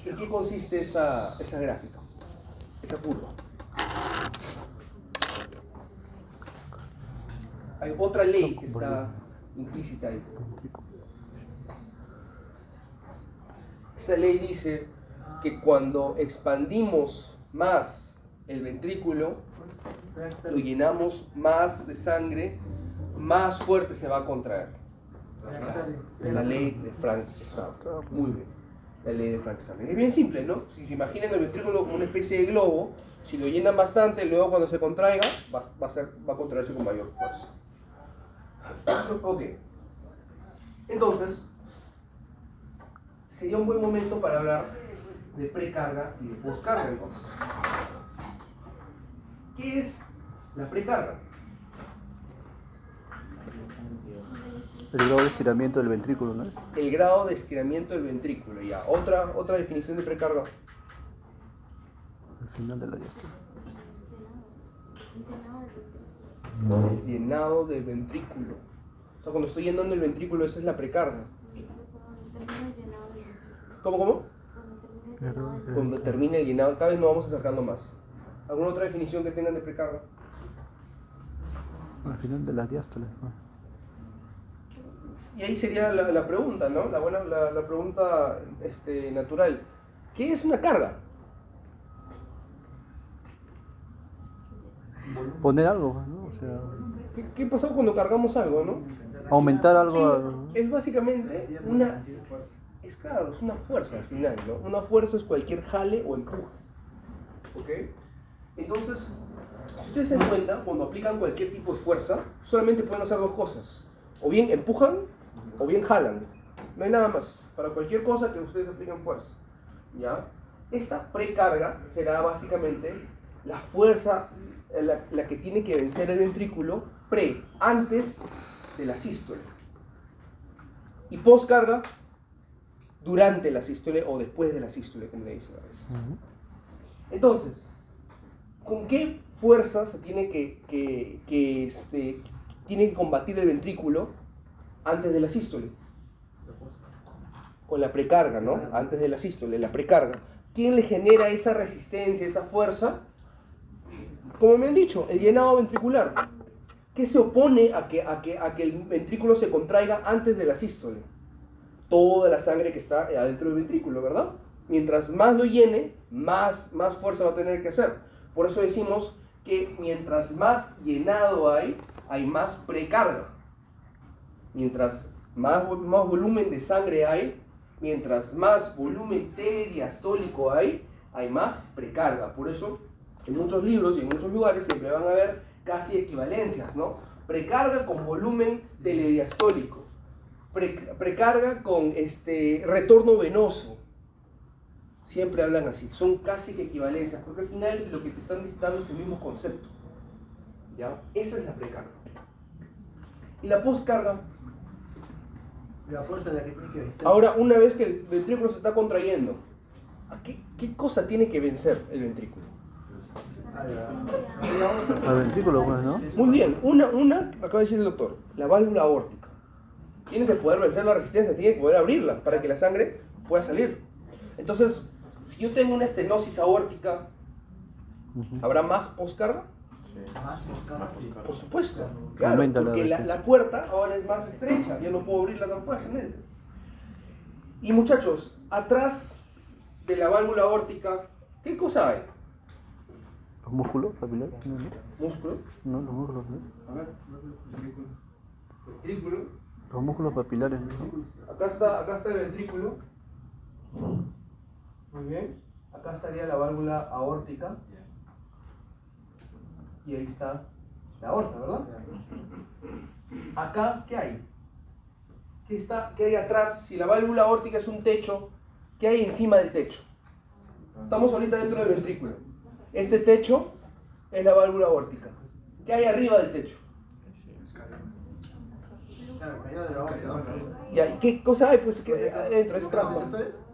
¿En qué consiste esa gráfica? Esa curva. Hay otra ley que está implícita ahí. Esta ley dice que cuando expandimos más el ventrículo, lo llenamos más de sangre, más fuerte se va a contraer. La ley de Frank-Starling. Muy bien. La ley de Frank-Starling. Es bien simple, ¿no? Si se imaginan el ventrículo como una especie de globo, si lo llenan bastante, luego cuando se contraiga, va a contraerse con mayor fuerza. Ok. Entonces, sería un buen momento para hablar de precarga y de poscarga, entonces. ¿Qué es la precarga? El grado de estiramiento del ventrículo, ¿no? El grado de estiramiento del ventrículo, ya. Otra definición de precarga. Al final de la diástole. El llenado del ventrículo. O sea, cuando estoy llenando el ventrículo, esa es la precarga. ¿Cómo? Cuando termine el llenado, cada vez nos vamos acercando más. ¿Alguna otra definición que tengan de precarga? Al final de las diástoles, ¿no? Y ahí sería la pregunta, ¿no? La pregunta natural. ¿Qué es una carga? Poner algo, ¿no? O sea, ¿Qué pasa cuando cargamos algo, no? aumentar algo. Es básicamente es una fuerza al final, ¿no? Una fuerza es cualquier jale o empuje. ¿Ok? Entonces, si ustedes se dan cuenta, cuando aplican cualquier tipo de fuerza, solamente pueden hacer dos cosas. O bien empujan, o bien jalan. No hay nada más. Para cualquier cosa que ustedes apliquen fuerza. ¿Ya? Esta precarga será básicamente la fuerza, la que tiene que vencer el ventrículo antes de la sístole. Y poscarga durante la sístole o después de la sístole, como le dicen a veces. Entonces, ¿con qué fuerza se tiene tiene que combatir el ventrículo antes de la sístole? Con la precarga, ¿no? Antes de la sístole, la precarga. ¿Quién le genera esa resistencia, esa fuerza? Como me han dicho, el llenado ventricular. ¿Qué se opone a que el ventrículo se contraiga antes de la sístole? Toda la sangre que está adentro del ventrículo, ¿verdad? Mientras más lo llene, más fuerza va a tener que hacer. Por eso decimos que mientras más llenado hay más precarga. Mientras más volumen de sangre hay, mientras más volumen telediastólico hay más precarga. Por eso, en muchos libros y en muchos lugares siempre van a ver casi equivalencias, ¿no? Precarga con volumen telediastólico. Precarga con retorno venoso. Siempre hablan así. Son casi que equivalencias, porque al final lo que te están dando es el mismo concepto. ¿Ya? Esa es la precarga. Y la poscarga. La fuerza de la que tiene que vencer. Ahora, una vez que el ventrículo se está contrayendo, ¿qué cosa tiene que vencer el ventrículo? Al ventrículo, pues, ¿no? Muy bien, una acaba de decir el doctor, la válvula aórtica. Tiene que poder vencer la resistencia, tiene que poder abrirla para que la sangre pueda salir. Entonces, si yo tengo una estenosis aórtica, ¿habrá más poscarga? Más poscarga. Por supuesto, claro, Aumenta la porque resistencia. la puerta ahora es más estrecha, yo no puedo abrirla tan fácilmente. Y muchachos, atrás de la válvula aórtica, ¿qué cosa hay? ¿Los músculos papilares? No, no. ¿Músculos? No, los músculos, ¿no? A ver, ventrículo. Los músculos papilares, ¿no? Acá está el ventrículo. Muy bien. Acá estaría la válvula aórtica. Y ahí está la aorta, ¿verdad? Acá, ¿qué hay? ¿Qué hay atrás? Si la válvula aórtica es un techo, ¿qué hay encima del techo? Estamos ahorita dentro del ventrículo. Este techo es la válvula aórtica. ¿Qué hay arriba del techo? ¿Y qué cosa hay? Pues que adentro es trampa.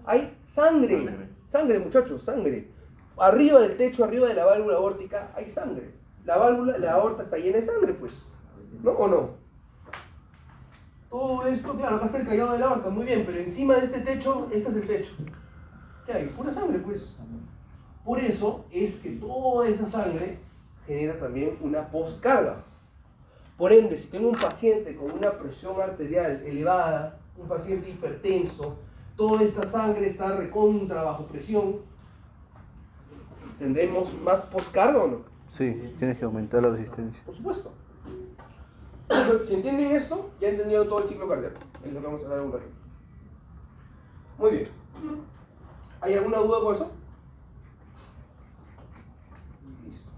Hay sangre. Sangre, muchachos, sangre. Arriba del techo, arriba de la válvula aórtica, hay sangre. La aorta está llena de sangre, pues. ¿No o no? Todo esto, claro, acá está el callado de la aorta, muy bien, pero encima de este techo, este es el techo. ¿Qué hay? Pura sangre, pues. Por eso es que toda esa sangre genera también una postcarga. Por ende, si tengo un paciente con una presión arterial elevada, un paciente hipertenso, toda esta sangre está recontra bajo presión, ¿tendremos más postcarga o no? Sí, tienes que aumentar la resistencia. Por supuesto. Si entienden esto, ya entendieron todo el ciclo cardíaco. Es lo que vamos a hablar un ratito. Muy bien. ¿Hay alguna duda con eso? Listo.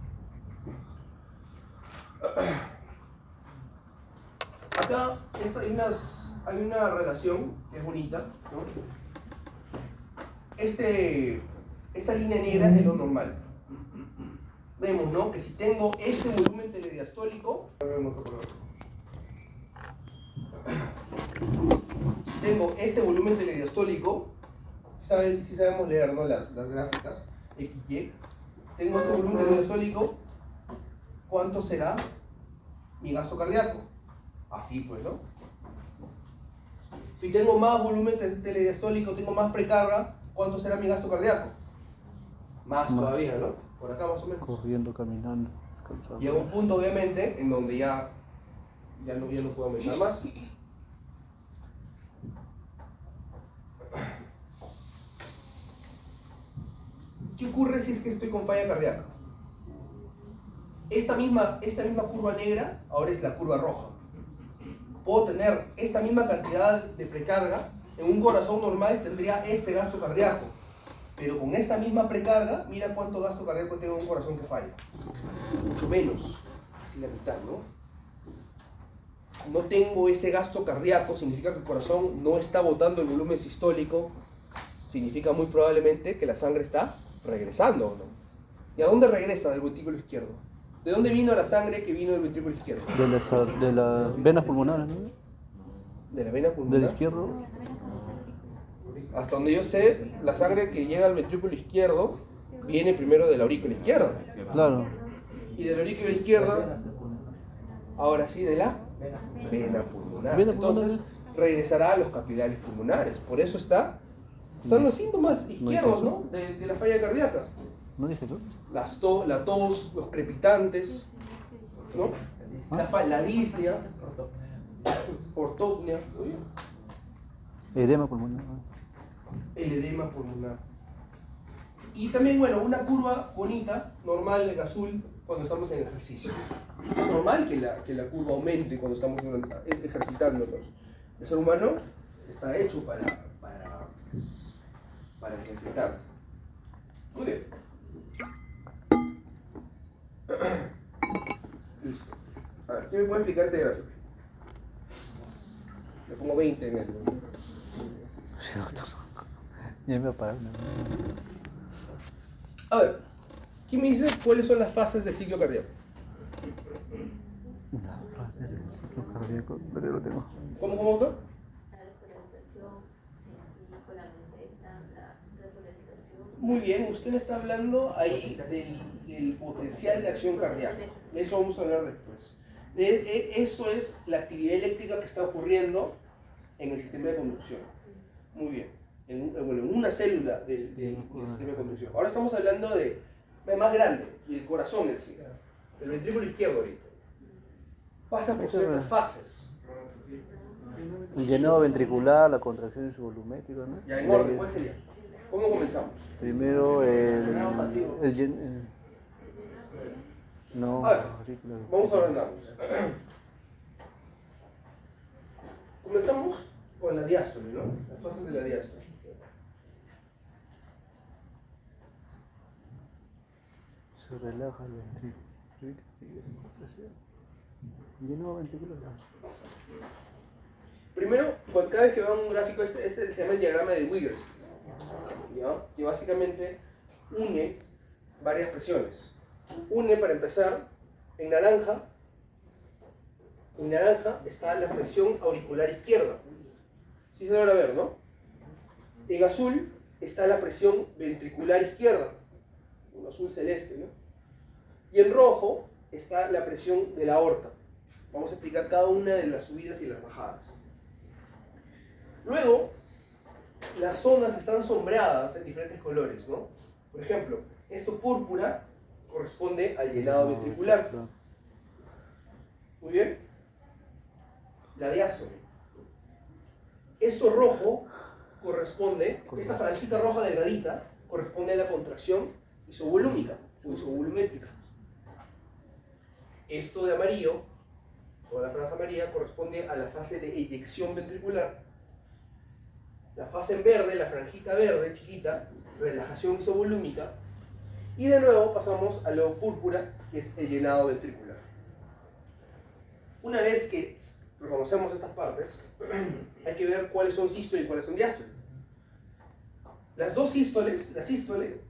Acá hay una relación que es bonita, ¿no? Esta línea negra es lo normal. Vemos, ¿no? Que si tengo este volumen telediastólico, tengo este volumen telediastólico, si sabemos leer, ¿no? las gráficas, XY, tengo este volumen telediastólico, ¿cuánto será mi gasto cardíaco? Así pues, ¿no? Si tengo más volumen telediastólico, tengo más precarga, ¿cuánto será mi gasto cardíaco? Más todavía, ¿no? Por acá más o menos. Corriendo, caminando, descansando. Llega un punto, obviamente, en donde ya no puedo aumentar más. ¿Qué ocurre si es que estoy con falla cardíaca? Esta misma curva negra ahora es la curva roja. Puedo tener esta misma cantidad de precarga. En un corazón normal tendría este gasto cardíaco. Pero con esta misma precarga, mira cuánto gasto cardíaco tengo en un corazón que falla. Mucho menos, casi la mitad, ¿no? Si no tengo ese gasto cardíaco, significa que el corazón no está botando el volumen sistólico, significa muy probablemente que la sangre está regresando, ¿no? ¿Y a dónde regresa del ventrículo izquierdo? ¿De dónde vino la sangre que vino del ventrículo izquierdo? De las venas pulmonares, ¿no? ¿De la vena pulmonar? Del izquierdo. Hasta donde yo sé, la sangre que llega al ventrículo izquierdo viene primero de la aurícula izquierda. Claro. Y de la aurícula izquierda, ahora sí, de la vena pulmonar. Vena pulmonar. Entonces, regresará a los capilares pulmonares. Por eso están los síntomas izquierdos, ¿no? De la falla cardíaca. ¿No dice eso? La tos, los crepitantes, ¿no? La disnea, ortopnia, ¿no? Edema pulmonar. El edema pulmonar. Y también, bueno, una curva bonita, normal en azul, cuando estamos en ejercicio. Es normal que la curva aumente cuando estamos ejercitándonos. El ser humano está hecho para ejercitarse. Muy bien. Listo. A ver, ¿quién me puede explicar este gráfico? Le pongo 20 en el... Sí, doctor. Ya me va a parar. A ver, ¿quién me dice cuáles son las fases del ciclo cardíaco? La fase del ciclo cardíaco, pero yo lo tengo. ¿Cómo, doctor? La descolonización, con la meseta, la repolarización. Muy bien, usted me está hablando ahí del potencial de acción cardíaca. De eso vamos a hablar después. Eso es la actividad eléctrica que está ocurriendo en el sistema de conducción. Muy bien. En una célula del sistema de conducción. Ahora estamos hablando de más grande, del corazón en sí, del ventrículo izquierdo ahorita. Pasa por ciertas fases. El llenado ventricular, la contracción subvolumétrica, ¿no? Ya, en orden, ¿cuál sería? ¿Cómo comenzamos? Primero no, A ver, vamos a ordenarnos. Comenzamos con la diástole, ¿no? Las fases de la diástole. Se relaja el ventrículo. Llenado ventricular. Primero, cada vez que vean un gráfico, este se llama el diagrama de Wiggers, ¿ya? Que básicamente une varias presiones. Une, para empezar, en naranja está la presión auricular izquierda. ¿Sí se logra ver, no? En azul está la presión ventricular izquierda, un azul celeste, ¿no? Y en rojo está la presión de la aorta. Vamos a explicar cada una de las subidas y las bajadas. Luego, las zonas están sombreadas en diferentes colores, ¿no? Por ejemplo, esto púrpura corresponde al llenado ventricular. Muy bien. La diástole. Esto rojo corresponde, esta franjita roja delgadita, corresponde a la contracción isovolúmica o isovolumétrica. Esto de amarillo, toda la franja amarilla, corresponde a la fase de eyección ventricular. La fase en verde, la franjita verde chiquita, relajación isovolúmica. Y de nuevo pasamos a lo púrpura, que es el llenado ventricular. Una vez que reconocemos estas partes, hay que ver cuáles son sístole y cuáles son diástole. Las dos sístoles, la sístole,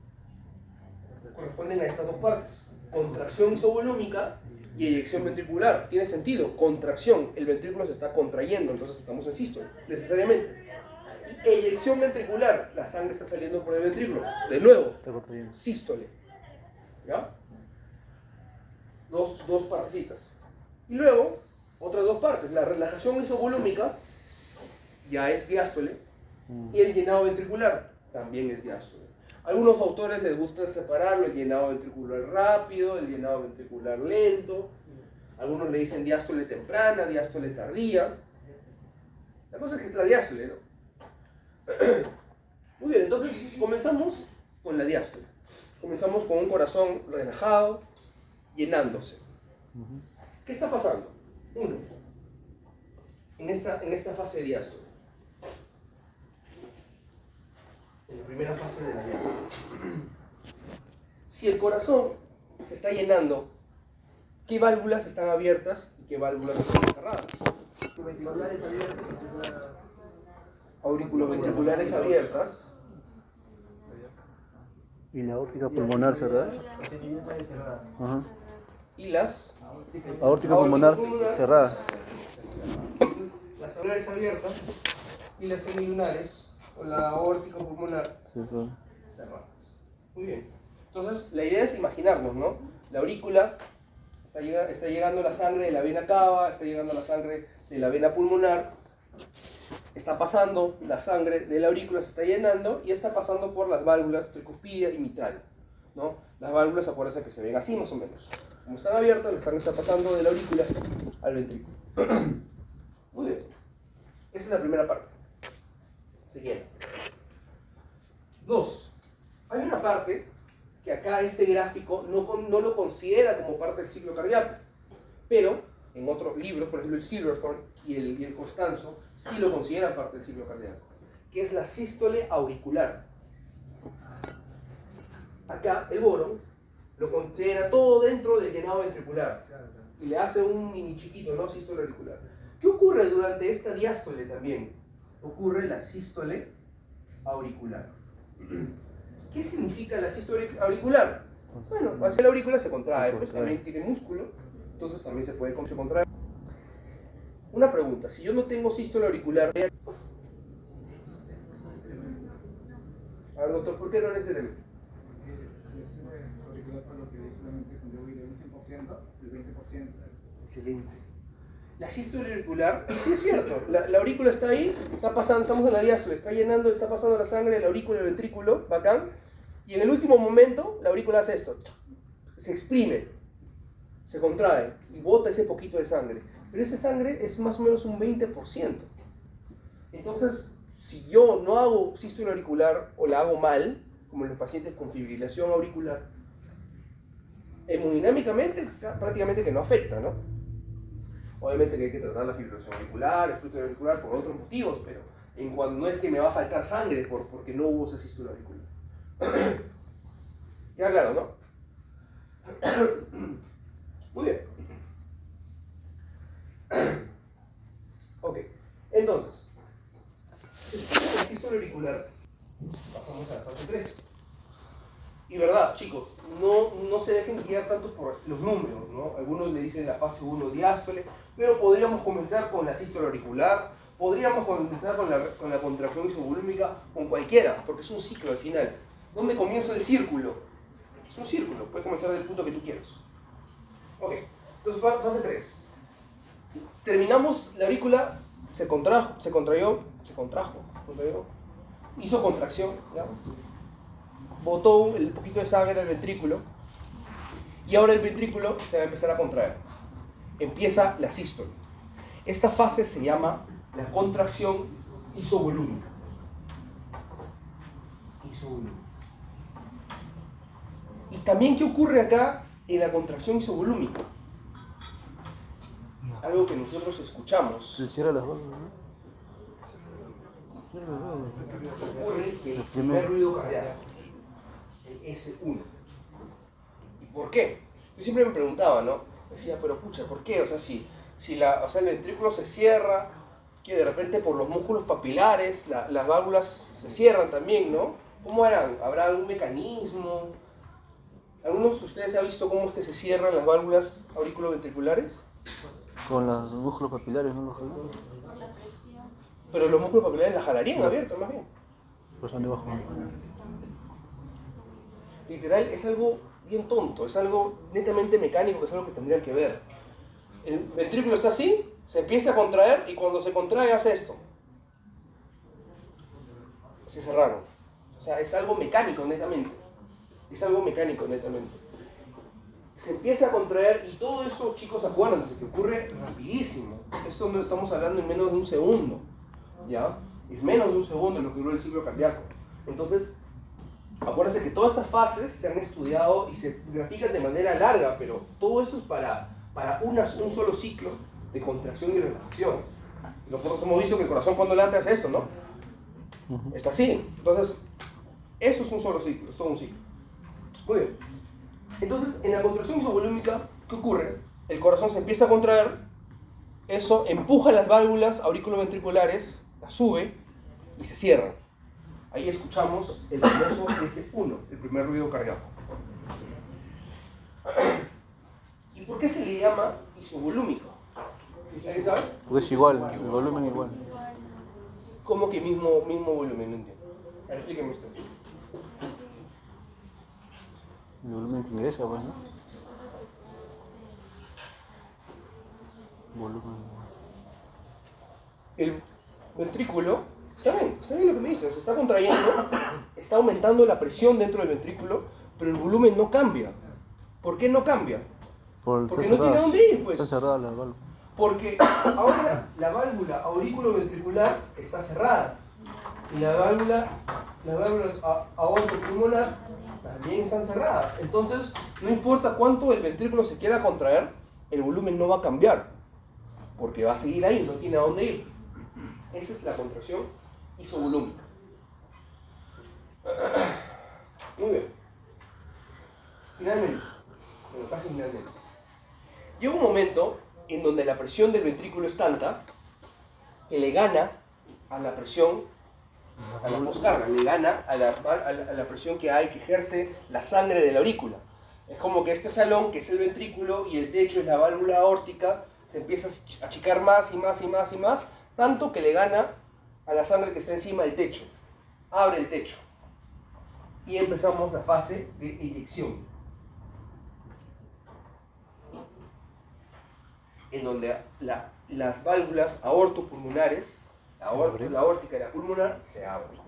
corresponden a estas dos partes: contracción isovolúmica y eyección ventricular. Tiene sentido, contracción, el ventrículo se está contrayendo, entonces estamos en sístole, necesariamente. Y eyección ventricular, la sangre está saliendo por el ventrículo, de nuevo, sístole. ¿Ya? Dos partecitas. Y luego, otras dos partes, la relajación isovolúmica ya es diástole, y el llenado ventricular también es diástole. A algunos autores les gusta separarlo, el llenado ventricular rápido, el llenado ventricular lento. Algunos le dicen diástole temprana, diástole tardía. La cosa es que es la diástole, ¿no? Muy bien, entonces comenzamos con la diástole. Comenzamos con un corazón relajado, llenándose. ¿Qué está pasando? Uno, en esta fase de diástole. En la primera fase de la diástole. Si el corazón se está llenando, ¿qué válvulas están abiertas y qué válvulas están cerradas? Ventriculares abiertos y cerradas. Auriculoventriculares abiertas. Y la aórtica pulmonar cerrada. Sedimentales cerradas. Ajá. Y las Aórtica pulmonar cerrada. las auriculares abiertas y las semilunares o la aórtica pulmonar cerradas. Muy bien. Entonces, la idea es imaginarnos, ¿no? La aurícula está llegando la sangre de la vena cava, está llegando la sangre de la vena pulmonar, está pasando la sangre de la aurícula, se está llenando y está pasando por las válvulas tricuspidia y mitral, ¿no? Las válvulas, acuérdense que se ven así más o menos. Como están abiertas, la sangre está pasando de la aurícula al ventrículo. Muy bien. Esa es la primera parte. Siguiente. 2. Hay una parte que acá este gráfico no lo considera como parte del ciclo cardíaco, pero en otros libros, por ejemplo el Silverthorne y el Costanzo, sí lo consideran parte del ciclo cardíaco, que es la sístole auricular. Acá el Boron lo considera todo dentro del llenado ventricular y le hace un mini chiquito, ¿no? Sístole auricular. ¿Qué ocurre durante esta diástole también? Ocurre la sístole auricular. ¿Qué significa la sístole auricular? Bueno, hacia la aurícula se contrae, pues también tiene músculo, entonces también se puede contraer. Una pregunta, si yo no tengo sístole auricular, a ver, doctor, ¿por qué no necesariamente? Excelente. La sístole auricular, y sí es cierto, la aurícula está ahí, está pasando, estamos en la diástole, está llenando, está pasando la sangre de la aurícula y el ventrículo, bacán, y en el último momento la aurícula hace esto, se exprime, se contrae y bota ese poquito de sangre, pero esa sangre es más o menos un 20%. Entonces, si yo no hago sístole auricular o la hago mal, como en los pacientes con fibrilación auricular, hemodinámicamente prácticamente que no afecta, ¿no? Obviamente que hay que tratar la fibrilación auricular, el flujo auricular por otros motivos, pero en cuanto no es que me va a faltar sangre porque no hubo esa sístole auricular. Queda claro, ¿no? Muy bien. Ok, entonces, después de la sístole auricular, pasamos a la fase 3. Y verdad, chicos, no se dejen guiar tanto por los números, ¿no? Algunos le dicen la fase 1 diástole, pero podríamos comenzar con la sístole auricular, podríamos comenzar con la contracción isovolúmica, con cualquiera, porque es un ciclo al final. ¿Dónde comienza el círculo? Es un círculo, puedes comenzar del punto que tú quieras. Ok, entonces fase 3. Terminamos, la aurícula se contrajo, hizo contracción, ¿ya? Botó el poquito de sangre al ventrículo y ahora el ventrículo se va a empezar a contraer. Empieza la sístole. Esta fase se llama la contracción isovolúmica. Y también, ¿qué ocurre acá en la contracción isovolúmica? Algo que nosotros escuchamos. Se cierra las válvulas, ¿no? Cierra las válvulas. Ocurre que el primer ruido cardíaco, el S1. ¿Y por qué? Yo siempre me preguntaba, ¿no? Decía, pero pucha, ¿por qué? O sea, si el ventrículo se cierra, que de repente por los músculos papilares las válvulas se cierran también, ¿no? ¿Cómo harán? ¿Habrá algún mecanismo? ¿Algunos de ustedes han visto cómo es que se cierran las válvulas auriculoventriculares? Con los músculos papilares, ¿no? Los jalan. Pero los músculos papilares la jalarían abiertos, más bien. Pues están debajo. Literal, es algo bien tonto, es algo netamente mecánico, que es algo que tendrían que ver. El ventrículo está así, se empieza a contraer y cuando se contrae hace esto. Se cerraron. O sea, es algo mecánico netamente. Es algo mecánico netamente. Se empieza a contraer y todo esto, chicos, acuérdense que ocurre rapidísimo. Esto no estamos hablando en menos de un segundo. ¿Ya? Es menos de un segundo en lo que dura el ciclo cardíaco. Entonces, acuérdense que todas estas fases se han estudiado y se grafican de manera larga, pero todo esto es para un solo ciclo de contracción y relajación. Nosotros hemos visto que el corazón cuando late hace esto, ¿no? Está así. Entonces, eso es un solo ciclo, es todo un ciclo. Muy bien. Entonces, en la contracción isovolúmica, ¿qué ocurre? El corazón se empieza a contraer, eso empuja las válvulas auriculoventriculares, las sube y se cierran. Ahí escuchamos el famoso S1, el primer ruido cardíaco. ¿Y por qué se le llama isovolúmico? ¿Alguien sabe? Porque es igual, el volumen igual. ¿Cómo que mismo volumen? No entiendo. A ver, explíqueme usted. El volumen que ingresa, pues, ¿no? Volumen. El ventrículo, está bien lo que me dices, se está contrayendo, está aumentando la presión dentro del ventrículo, pero el volumen no cambia. ¿Por qué no cambia? Porque no tiene dónde ir, pues. Están cerradas las válvulas. Porque ahora la válvula auriculoventricular está cerrada y las válvulas aortopulmonar también están cerradas. Entonces, no importa cuánto el ventrículo se quiera contraer, el volumen no va a cambiar, porque va a seguir ahí, no tiene a dónde ir. Esa es la contracción isovolúmica. Muy bien. Finalmente, bueno, casi finalmente. Llega un momento en donde la presión del ventrículo es tanta que le gana a la presión, a la poscarga, le gana a la presión que ejerce la sangre de la aurícula. Es como que este salón, que es el ventrículo, y el techo es la válvula aórtica, se empieza a achicar más y más y más y más, tanto que le gana a la sangre que está encima del techo. Abre el techo. Y empezamos la fase de eyección, en donde las válvulas aortopulmonares, la aórtica y la pulmonar, se abren.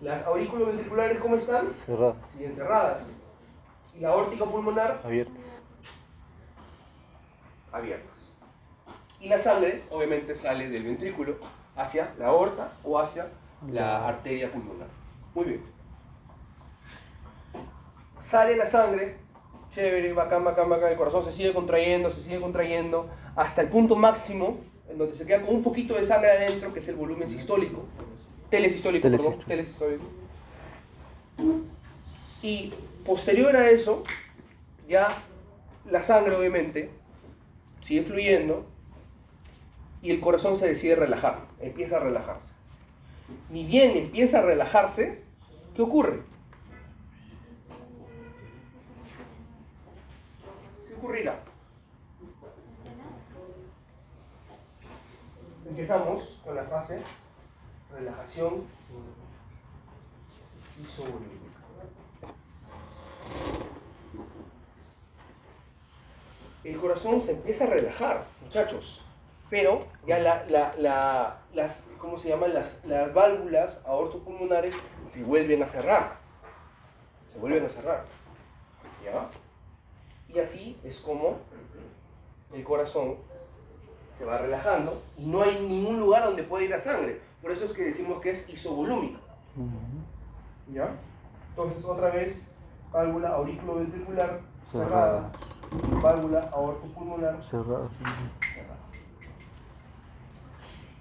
Las auriculoventriculares, ¿cómo están? Cerrada. Siguen cerradas. Y la aórtica pulmonar, Abierta. abiertas. Y la sangre, obviamente, sale del ventrículo hacia la aorta o hacia la arteria pulmonar. Muy bien. Sale la sangre, chévere, bacán, el corazón se sigue contrayendo, hasta el punto máximo, en donde se queda con un poquito de sangre adentro, que es el volumen sistólico, telesistólico. Y posterior a eso, ya la sangre obviamente sigue fluyendo y el corazón se decide relajar, empieza a relajarse. Ni bien empieza a relajarse, ¿qué ocurre? ¿Qué ocurrirá? Empezamos con la fase relajación isovolúmica. El corazón se empieza a relajar, muchachos. Pero ya las, ¿cómo se llaman? Las válvulas aortopulmonares se vuelven a cerrar. Se vuelven a cerrar. ¿Ya? Y así es como el corazón se va relajando y no hay ningún lugar donde pueda ir la sangre. Por eso es que decimos que es isovolúmico. ¿Ya? Entonces, otra vez, válvula auriculoventricular cerrada, válvula aortopulmonar Cerrado. cerrada.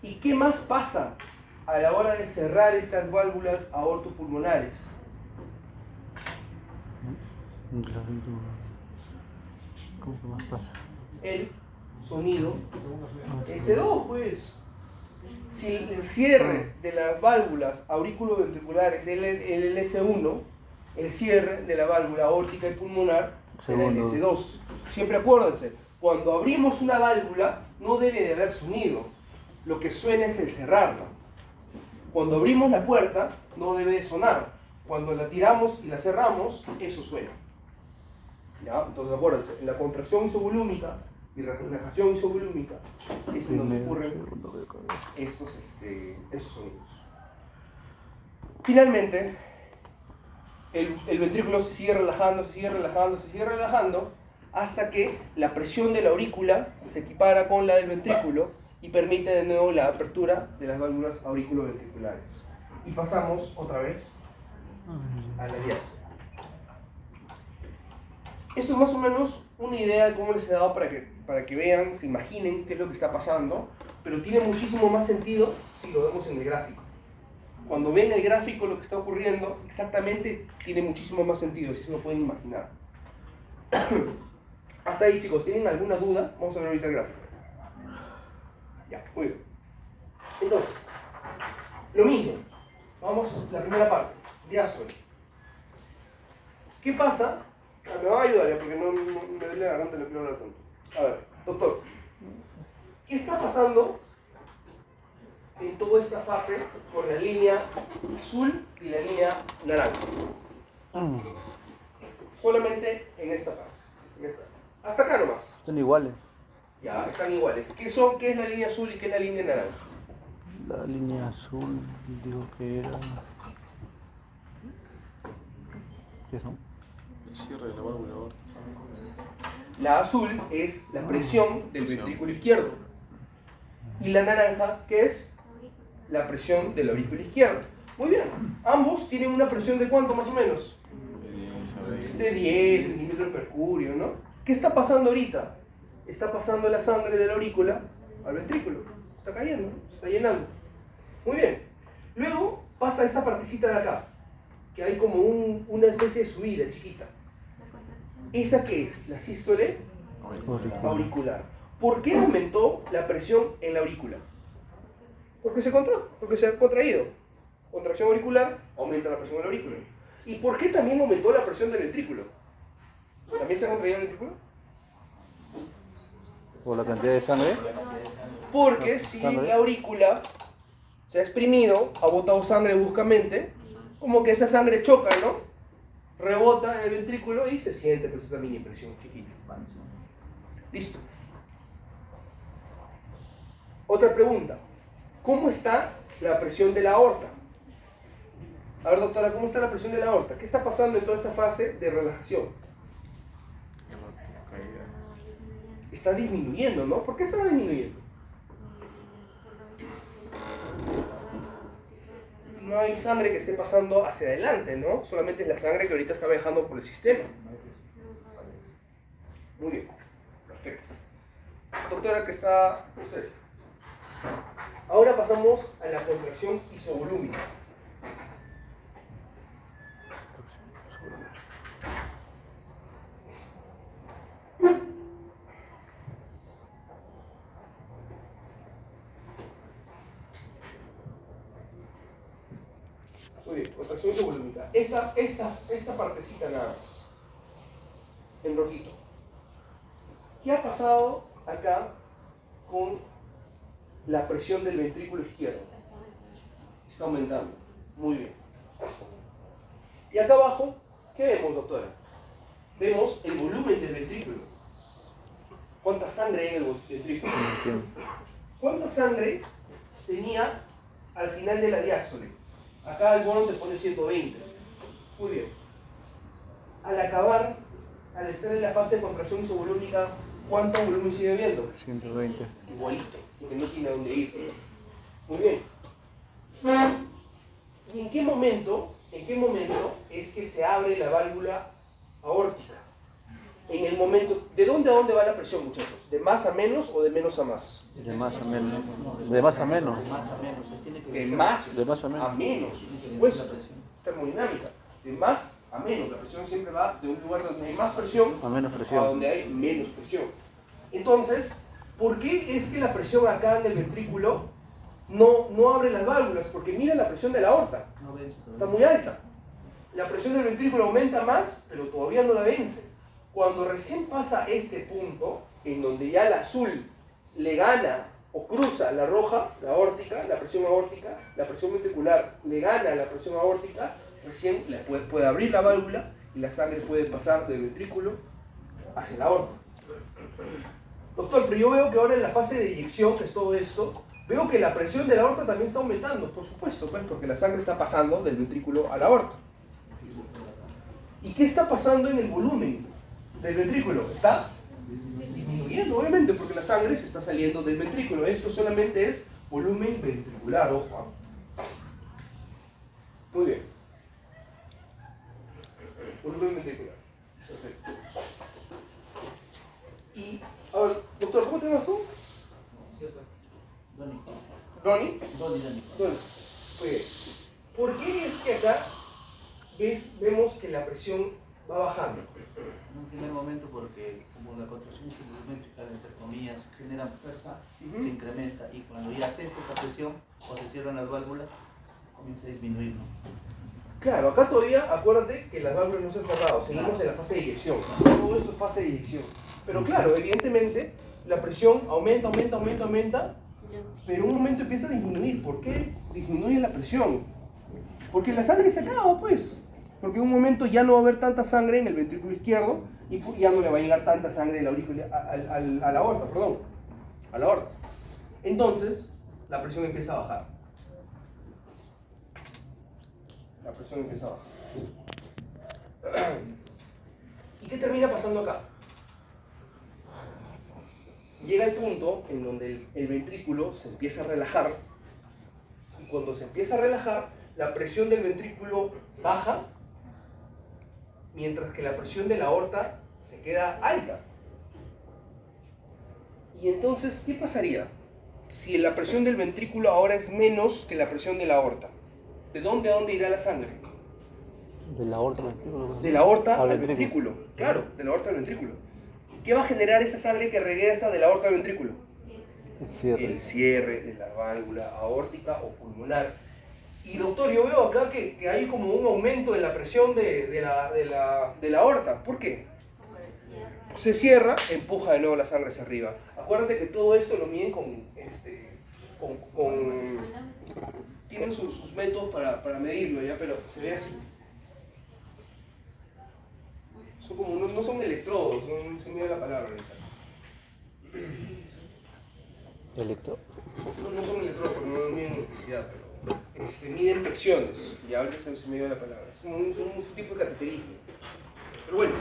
¿Y qué más pasa a la hora de cerrar estas válvulas aortopulmonares? ¿Cómo que más pasa? El sonido S2, pues. Si el cierre de las válvulas auriculoventriculares es el S1, el cierre de la válvula aórtica y pulmonar será el S2. Siempre acuérdense, cuando abrimos una válvula no debe de haber sonido. Lo que suena es el cerrarla. Cuando abrimos la puerta no debe de sonar. Cuando la tiramos y la cerramos, eso suena. ¿Ya? Entonces acuérdense, en la contracción isovolúmica y relajación isovolúmica es donde ocurren estos sonidos. Finalmente, el ventrículo se sigue relajando, se sigue relajando, se sigue relajando, hasta que la presión de la aurícula se equipara con la del ventrículo y permite de nuevo la apertura de las válvulas auriculoventriculares. Y pasamos otra vez a la diástole. Esto es más o menos una idea de cómo les he dado para que vean, se imaginen qué es lo que está pasando, pero tiene muchísimo más sentido si lo vemos en el gráfico. Cuando ven el gráfico lo que está ocurriendo, exactamente tiene muchísimo más sentido, si se lo pueden imaginar. Hasta ahí, chicos, ¿tienen alguna duda? Vamos a ver ahorita el gráfico. Ya, muy bien. Entonces, lo mismo. Vamos a la primera parte, diástole. ¿Qué pasa? Me va a ayudar ya, porque no me duele la garganta, no quiero hablar tanto. A ver, doctor, ¿qué está pasando en toda esta fase con la línea azul y la línea naranja? Solamente en esta fase. Hasta acá nomás. Están iguales. Ya, están iguales. ¿Qué es la línea azul y qué es la línea naranja? La línea azul dijo que era... ¿Qué son? El cierre de la válvula aorta. La azul es la presión del ventrículo izquierdo. Y la naranja, ¿qué es? La presión del aurículo izquierdo. Muy bien. Ambos tienen una presión de ¿cuánto más o menos? De 10 centímetros de mercurio, ¿no? ¿Qué está pasando ahorita? Está pasando la sangre de la aurícula al ventrículo. Está cayendo, se está llenando. Muy bien. Luego pasa esta partecita de acá, que hay como una especie de subida chiquita. ¿Esa qué es? La sístole auricular. ¿Por qué aumentó la presión en la aurícula? Porque se ha contraído. Contracción auricular aumenta la presión en la aurícula. ¿Y por qué también aumentó la presión del ventrículo? ¿También se ha contraído el ventrículo? ¿Por la cantidad de sangre? Porque si la aurícula se ha exprimido, ha botado sangre bruscamente, como que esa sangre choca, ¿no? Rebota en el ventrículo y se siente pues esa mini presión chiquita. Listo. Otra pregunta. ¿Cómo está la presión de la aorta? A ver, doctora, ¿cómo está la presión de la aorta? ¿Qué está pasando en toda esta fase de relajación? Está disminuyendo, ¿no? ¿Por qué está disminuyendo? No hay sangre que esté pasando hacia adelante, ¿no? Solamente es la sangre que ahorita está viajando por el sistema. Muy bien. Perfecto. Doctora, ¿qué está usted? Ahora pasamos a la contracción isovolúmica. Muy bien, contracción isovolúmica. Esta partecita nada más. En rojito. ¿Qué ha pasado acá con la presión del ventrículo izquierdo? Está aumentando. Muy bien. Y acá abajo, ¿qué vemos, doctora? Vemos el volumen del ventrículo. ¿Cuánta sangre hay en el ventrículo? ¿Cuánta sangre tenía al final de la diástole? Acá el bono te pone 120. Muy bien. Al acabar, al estar en la fase de contracción isovolúmica, ¿cuánto volumen sigue habiendo? 120. Igualito, porque no tiene a dónde ir. Muy bien. ¿Y en qué momento es que se abre la válvula aórtica? En el momento, ¿de dónde a dónde va la presión, muchachos? ¿De más a menos o de menos a más? De más a menos. De más a menos. De más De más a menos. a menos, por supuesto. Termodinámica. De más a menos. La presión siempre va de un lugar donde hay más presión A menos a presión. donde hay menos presión. Entonces, ¿por qué es que la presión acá en el ventrículo no abre las válvulas? Porque mira la presión de la aorta. Está muy alta. La presión del ventrículo aumenta más, pero todavía no la vence. Cuando recién pasa este punto, en donde ya el azul le gana o cruza la roja, la aórtica, la presión aórtica, la presión ventricular le gana a la presión aórtica, recién puede abrir la válvula y la sangre puede pasar del ventrículo hacia la aorta. Doctor, pero yo veo que ahora en la fase de eyección, que es todo esto, veo que la presión de la aorta también está aumentando, por supuesto, pues, porque la sangre está pasando del ventrículo a la aorta. ¿Y qué está pasando en el volumen del ventrículo? Está disminuyendo, obviamente, porque la sangre se está saliendo del ventrículo. Esto solamente es volumen ventricular, ojo. Muy bien. Volumen ventricular. Perfecto. Y, a ver, doctor, ¿cómo te llamas tú? ¿Ronnie? Donnie. Muy bien. ¿Por qué es que acá vemos que la presión va bajando? En un primer momento porque como la contracción volumétrica, entre comillas, genera fuerza, se incrementa y cuando ya cesa esta presión o se cierran las válvulas, comienza a disminuir, ¿no? Claro, acá todavía, acuérdate que las válvulas no se han cerrado, seguimos en la fase de eyección. Todo esto es fase de eyección. Pero claro, evidentemente, la presión aumenta, pero en un momento empieza a disminuir. ¿Por qué disminuye la presión? Porque la sangre se acaba, pues. Porque en un momento ya no va a haber tanta sangre en el ventrículo izquierdo y ya no le va a llegar tanta sangre de la aurícula a la aorta, perdón. A la aorta. Entonces, la presión empieza a bajar. La presión empieza a bajar. ¿Y qué termina pasando acá? Llega el punto en donde el ventrículo se empieza a relajar. Y cuando se empieza a relajar, la presión del ventrículo baja, mientras que la presión de la aorta se queda alta. Y entonces, ¿qué pasaría si la presión del ventrículo ahora es menos que la presión de la aorta? ¿De dónde a dónde irá la sangre? De la aorta al ventrículo. De la aorta al ventrículo. Claro, de la aorta al ventrículo. ¿Qué va a generar esa sangre que regresa de la aorta al ventrículo? El cierre de la válvula aórtica o pulmonar. Y doctor, yo veo acá que hay como un aumento en la presión de la aorta. ¿Por qué? Se cierra, empuja de nuevo la sangre hacia arriba. Acuérdate que todo esto lo miden tienen sus métodos para medirlo, ¿ya? Pero se ve así. Son como, no son electrodos, no se me da la palabra ahorita. Electro. No son electrodos, no miden electricidad, pero miden presiones. Y ahora se me dio la palabra. Es como un tipo de cateterismo. Pero bueno,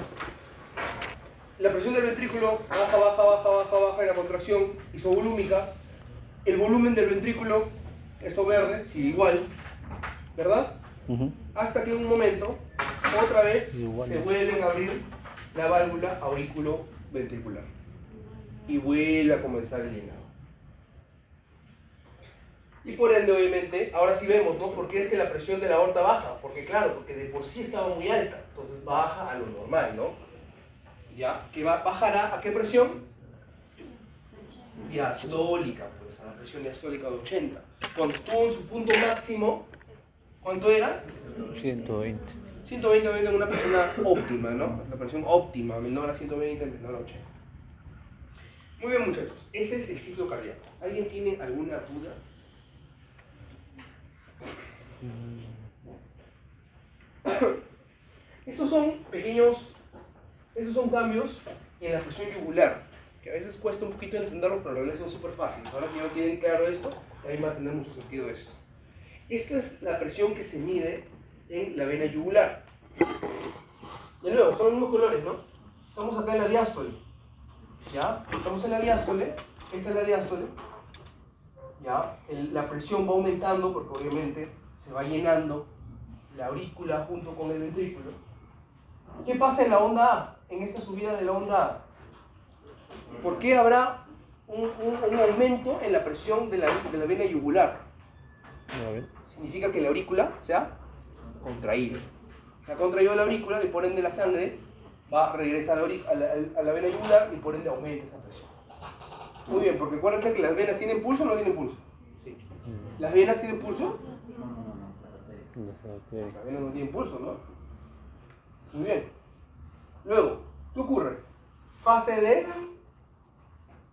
la presión del ventrículo baja, y la contracción isovolúmica. El volumen del ventrículo, esto verde, sigue igual, ¿verdad? Hasta que en un momento, otra vez, se vuelven a abrir la válvula aurículo-ventricular. Y vuelve a comenzar el llenado. Y por ende, obviamente, ahora sí vemos, ¿no? ¿Por qué es que la presión de la aorta baja? Porque claro, porque de por sí estaba muy alta, entonces baja a lo normal, ¿no? ¿Ya? ¿Que bajará a qué presión? Diastólica, pues, a la presión diastólica de 80. Cuando estuvo en su punto máximo, ¿cuánto era? 120. 120 en una persona óptima, ¿no? La presión óptima, menor a 120, menor a 80. Muy bien, muchachos, ese es el ciclo cardíaco. ¿Alguien tiene alguna duda? Estos son cambios en la presión yugular. que a veces cuesta un poquito entenderlo, pero en realidad son súper fáciles. Ahora que ya tienen claro esto, ahí va a tener mucho sentido esto. Esta es la presión que se mide en la vena yugular. De nuevo, son los mismos colores, ¿no? Estamos acá en la diástole. ¿Ya? Estamos en la diástole. Esta es la diástole. ¿Ya? La presión va aumentando porque obviamente se va llenando la aurícula junto con el ventrículo. ¿Qué pasa en la onda A? En esta subida de la onda A. ¿Por qué habrá un aumento en la presión de la vena yugular? Significa que la aurícula se ha contraído. Se ha contraído la aurícula y por ende la sangre regresa a la vena yugular y por ende aumenta esa presión. Muy bien, porque acuérdense que las venas tienen pulso o no tienen pulso. Sí. ¿Las venas tienen pulso? Las venas no tienen pulso, ¿no? Muy bien. Luego, ¿qué ocurre? Fase de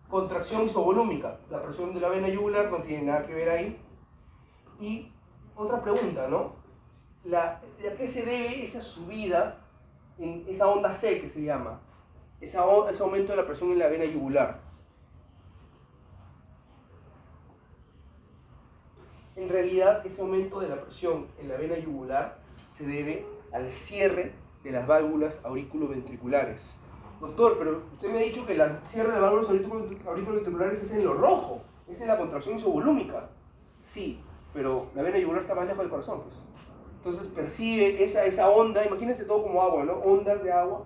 contracción isovolúmica. La presión de la vena yugular no tiene nada que ver ahí. Y otra pregunta, ¿no? ¿A qué se debe esa subida, en esa onda C que se llama? Ese aumento de la presión en la vena yugular. En realidad, ese aumento de la presión en la vena yugular se debe al cierre de las válvulas auriculoventriculares. Doctor, pero usted me ha dicho que el cierre de las válvulas auriculoventriculares es en lo rojo, es en la contracción isovolúmica. Sí, pero la vena yugular está más lejos del corazón, pues. Entonces percibe esa onda, imagínense todo como agua, ¿no? Ondas de agua,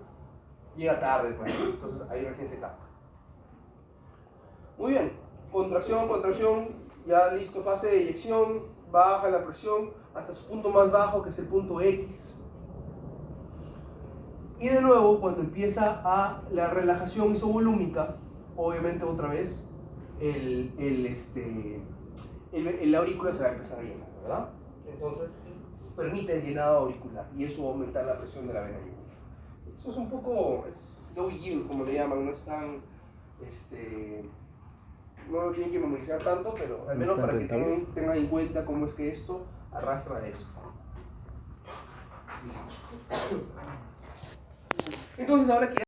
llega tarde, pues, ¿no? Entonces ahí recién se capta. Muy bien, contracción, ya listo, fase de eyección, baja la presión hasta su punto más bajo, que es el punto X. Y de nuevo, cuando empieza la relajación isovolúmica, obviamente otra vez la aurícula se va a empezar a llenar, ¿verdad? Entonces permite el llenado auricular y eso va a aumentar la presión de la vena yugular. Eso es un poco low yield, como le llaman, no es tan no lo tienen que memorizar tanto, pero al menos para que tengan en cuenta cómo es que esto arrastra eso. Entonces ahora que